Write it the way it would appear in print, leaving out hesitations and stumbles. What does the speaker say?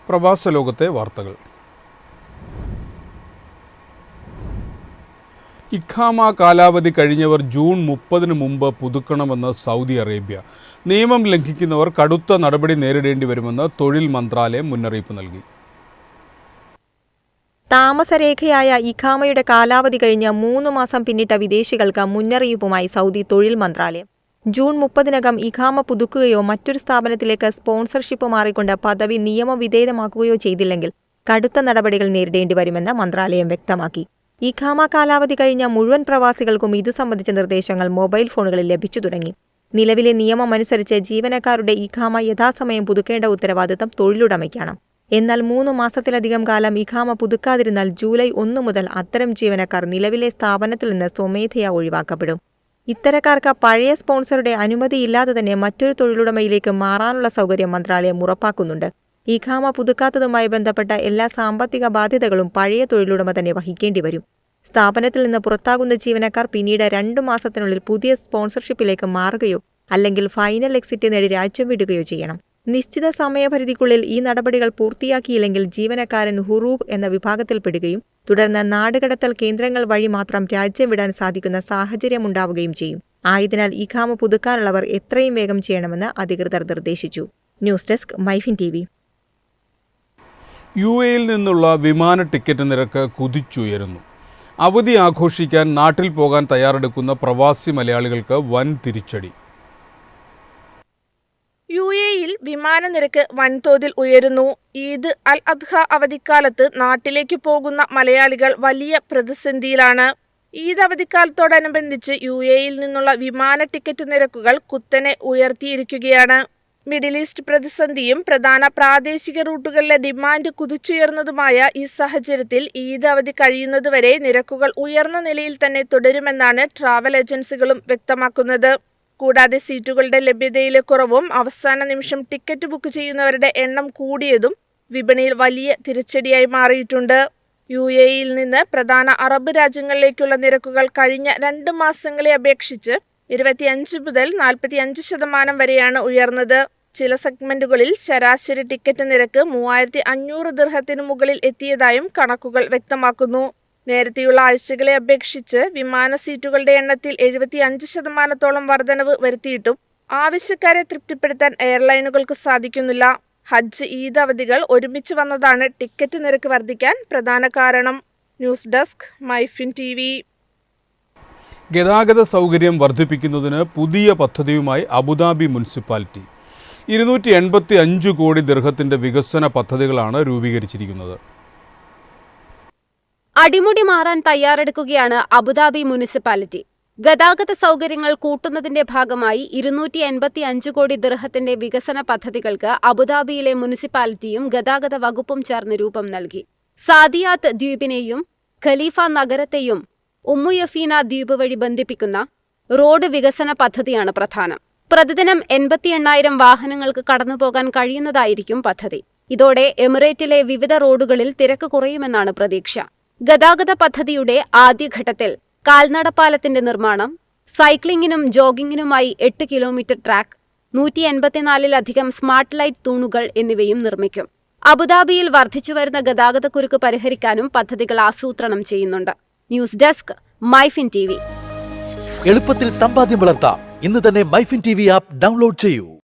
പ്രവാസ ലോകത്തെ വാർത്തകൾ. ഇഖാമ കാലാവധി കഴിഞ്ഞവർ ജൂൺ 30-ന് മുമ്പ് പുതുക്കണമെന്ന് സൗദി അറേബ്യ. നിയമം ലംഘിക്കുന്നവർ കടുത്ത നടപടി നേരിടേണ്ടി വരുമെന്ന് തൊഴിൽ മന്ത്രാലയം മുന്നറിയിപ്പ് നൽകി. താമസരേഖയായ ഇഖാമയുടെ കാലാവധി കഴിഞ്ഞ് 3 മാസം പിന്നിട്ട വിദേശികൾക്ക് മുന്നറിയിപ്പുമായി സൗദി തൊഴിൽ മന്ത്രാലയം. ജൂൺ 30-നകം ഇഖാമ പുതുക്കുകയോ മറ്റൊരു സ്ഥാപനത്തിലേക്ക് സ്പോൺസർഷിപ്പ് മാറിക്കൊണ്ട് പദവി നിയമവിധേയമാക്കുകയോ ചെയ്തില്ലെങ്കിൽ കടുത്ത നടപടികൾ നേരിടേണ്ടി വരുമെന്ന് മന്ത്രാലയം വ്യക്തമാക്കി. ഇഖാമ കാലാവധി കഴിഞ്ഞ മുഴുവൻ പ്രവാസികൾക്കും ഇതു സംബന്ധിച്ച നിർദ്ദേശങ്ങൾ മൊബൈൽ ഫോണുകളിൽ ലഭിച്ചു തുടങ്ങി. നിലവിലെ നിയമമനുസരിച്ച് ജീവനക്കാരുടെ ഇഖാമ യഥാസമയം പുതുക്കേണ്ട ഉത്തരവാദിത്തം തൊഴിലുടമയ്ക്കാണ്. എന്നാൽ 3 മാസത്തിലധികം കാലം ഇഖാമ പുതുക്കാതിരുന്നാൽ ജൂലൈ 1 മുതൽ അത്തരം ജീവനക്കാർ നിലവിലെ സ്ഥാപനത്തിൽ നിന്ന് സ്വമേധയാ ഒഴിവാക്കപ്പെടും. ഇത്തരക്കാർക്ക് പഴയ സ്പോൺസറുടെ അനുമതിയില്ലാതെ തന്നെ മറ്റൊരു തൊഴിലുടമയിലേക്ക് മാറാനുള്ള സൗകര്യം മന്ത്രാലയം ഉറപ്പാക്കുന്നുണ്ട്. ഇഖാമ പുതുക്കാത്തതുമായി ബന്ധപ്പെട്ട എല്ലാ സാമ്പത്തിക ബാധ്യതകളും പഴയ തൊഴിലുടമ തന്നെ വഹിക്കേണ്ടി വരും. സ്ഥാപനത്തിൽ നിന്ന് പുറത്താകുന്ന ജീവനക്കാർ പിന്നീട് 2 മാസത്തിനുള്ളിൽ പുതിയ സ്പോൺസർഷിപ്പിലേക്ക് മാറുകയോ അല്ലെങ്കിൽ ഫൈനൽ എക്സിറ്റ് നേടി രാജ്യം വിടുകയോ ചെയ്യണം. നിശ്ചിത സമയപരിധിക്കുള്ളിൽ ഈ നടപടികൾ പൂർത്തിയാക്കിയില്ലെങ്കിൽ ജീവനക്കാരൻ ഹുറൂബ് എന്ന വിഭാഗത്തിൽപ്പെടുകയും തുടർന്ന് നാടുകടത്തൽ കേന്ദ്രങ്ങൾ വഴി മാത്രം രാജ്യം വിടാൻ സാധിക്കുന്ന സാഹചര്യമുണ്ടാവുകയും ചെയ്യും. ആയതിനാൽ ഇഖാമ പുതുക്കാനുള്ളവർ എത്രയും വേഗം ചെയ്യണമെന്ന് അധികൃതർ നിർദ്ദേശിച്ചു. News desk MyFin TV. UAE-യിൽ നിന്നുള്ള വിമാന ടിക്കറ്റ് നിരക്ക് കുതിച്ചുയരുന്നു. അവധി ആഘോഷിക്കാൻ നാട്ടിൽ പോകാൻ തയ്യാറെടുക്കുന്ന പ്രവാസി മലയാളികൾക്ക് വൻ തിരിച്ചടി. UAE-യിൽ വിമാന നിരക്ക് വൻതോതിൽ ഉയരുന്നു. ഈദ് അൽ അദ്ഹ അവധിക്കാലത്ത് നാട്ടിലേക്ക് പോകുന്ന മലയാളികൾ വലിയ പ്രതിസന്ധിയിലാണ്. ഈദ് അവധിക്കാലത്തോടനുബന്ധിച്ച് UAE-യിൽ നിന്നുള്ള വിമാന ടിക്കറ്റ് നിരക്കുകൾ കുത്തനെ ഉയർത്തിയിരിക്കുകയാണ്. മിഡിൽ ഈസ്റ്റ് പ്രതിസന്ധിയും പ്രധാന പ്രാദേശിക റൂട്ടുകളിലെ ഡിമാൻഡ് കുതിച്ചുയർന്നതുമായ ഈ സാഹചര്യത്തിൽ ഈദ് അവധി കഴിയുന്നതുവരെ നിരക്കുകൾ ഉയർന്ന നിലയിൽ തന്നെ തുടരുമെന്നാണ് ട്രാവൽ ഏജൻസികളും വ്യക്തമാക്കുന്നത്. കൂടാതെ സീറ്റുകളുടെ ലഭ്യതയിലെ കുറവും അവസാന നിമിഷം ടിക്കറ്റ് ബുക്ക് ചെയ്യുന്നവരുടെ എണ്ണം കൂടിയതും വിപണിയിൽ വലിയ തിരിച്ചടിയായി മാറിയിട്ടുണ്ട്. UAE-യിൽ നിന്ന് പ്രധാന അറബ് രാജ്യങ്ങളിലേക്കുള്ള നിരക്കുകൾ കഴിഞ്ഞ 2 മാസങ്ങളെ അപേക്ഷിച്ച് 25 മുതൽ 45% വരെയാണ് ഉയർന്നത്. ചില സെഗ്മെന്റുകളിൽ ശരാശരി ടിക്കറ്റ് നിരക്ക് 3500 ദിർഹത്തിന് മുകളിൽ എത്തിയതായും കണക്കുകൾ വ്യക്തമാക്കുന്നു. നേരത്തെയുള്ള ആഴ്ചകളെ അപേക്ഷിച്ച് വിമാന സീറ്റുകളുടെ എണ്ണത്തിൽ 75% വർധനവ് വരുത്തിയിട്ടും ആവശ്യക്കാരെ തൃപ്തിപ്പെടുത്താൻ എയർലൈനുകൾക്ക് സാധിക്കുന്നില്ല. ഹജ്ജ്, ഈദ് അവധികൾ ഒരുമിച്ച് വന്നതാണ് ടിക്കറ്റ് നിരക്ക് വർദ്ധിക്കാൻ പ്രധാന കാരണം. News desk MyFin TV. ഗതാഗത സൗകര്യം വർദ്ധിപ്പിക്കുന്നതിന് പുതിയ പദ്ധതിയുമായി അബുദാബി മുനിസിപ്പാലിറ്റി 285 കോടി ദിർഹത്തിന്റെ വികസന പദ്ധതികളാണ് രൂപീകരിച്ചിരിക്കുന്നത്. അടിമുടി മാറാൻ തയ്യാറെടുക്കുകയാണ് അബുദാബി മുനിസിപ്പാലിറ്റി. ഗതാഗത സൗകര്യങ്ങൾ കൂട്ടുന്നതിന്റെ ഭാഗമായി 285 കോടി ദിർഹത്തിന്റെ വികസന പദ്ധതികൾക്ക് അബുദാബിയിലെ മുനിസിപ്പാലിറ്റിയും ഗതാഗത വകുപ്പും ചേർന്ന് രൂപം നൽകി. സാദിയാത്ത് ദ്വീപിനെയും ഖലീഫ നഗരത്തെയും ഉമ്മുയഫീന ദ്വീപ് വഴി ബന്ധിപ്പിക്കുന്ന റോഡ് വികസന പദ്ധതിയാണ് പ്രധാനം. പ്രതിദിനം 88,000 വാഹനങ്ങൾക്ക് കടന്നുപോകാൻ കഴിയുന്നതായിരിക്കും പദ്ധതി. ഇതോടെ എമിറേറ്റിലെ വിവിധ റോഡുകളിൽ തിരക്ക് കുറയുമെന്നാണ് പ്രതീക്ഷ. ഗതാഗത പദ്ധതിയുടെ ആദ്യഘട്ടത്തിൽ കാൽനടപ്പാലത്തിന്റെ നിർമ്മാണം, സൈക്ലിംഗിനും ജോഗിംഗിനുമായി 8 കിലോമീറ്റർ ട്രാക്ക്, 184-ലധികം സ്മാർട്ട് ലൈറ്റ് തൂണുകൾ എന്നിവയും നിർമ്മിക്കും. അബുദാബിയിൽ വർദ്ധിച്ചുവരുന്ന ഗതാഗതക്കുരുക്ക് പരിഹരിക്കാനും പദ്ധതികൾ ആസൂത്രണം ചെയ്യുന്നുണ്ട്. News desk MyFin TV. എളുപ്പത്തിൽ സമ്പാദ്യം വളർത്താം. ഇന്ന് തന്നെ മൈഫിൻ TV ആപ്പ് ഡൗൺലോഡ് ചെയ്യൂ.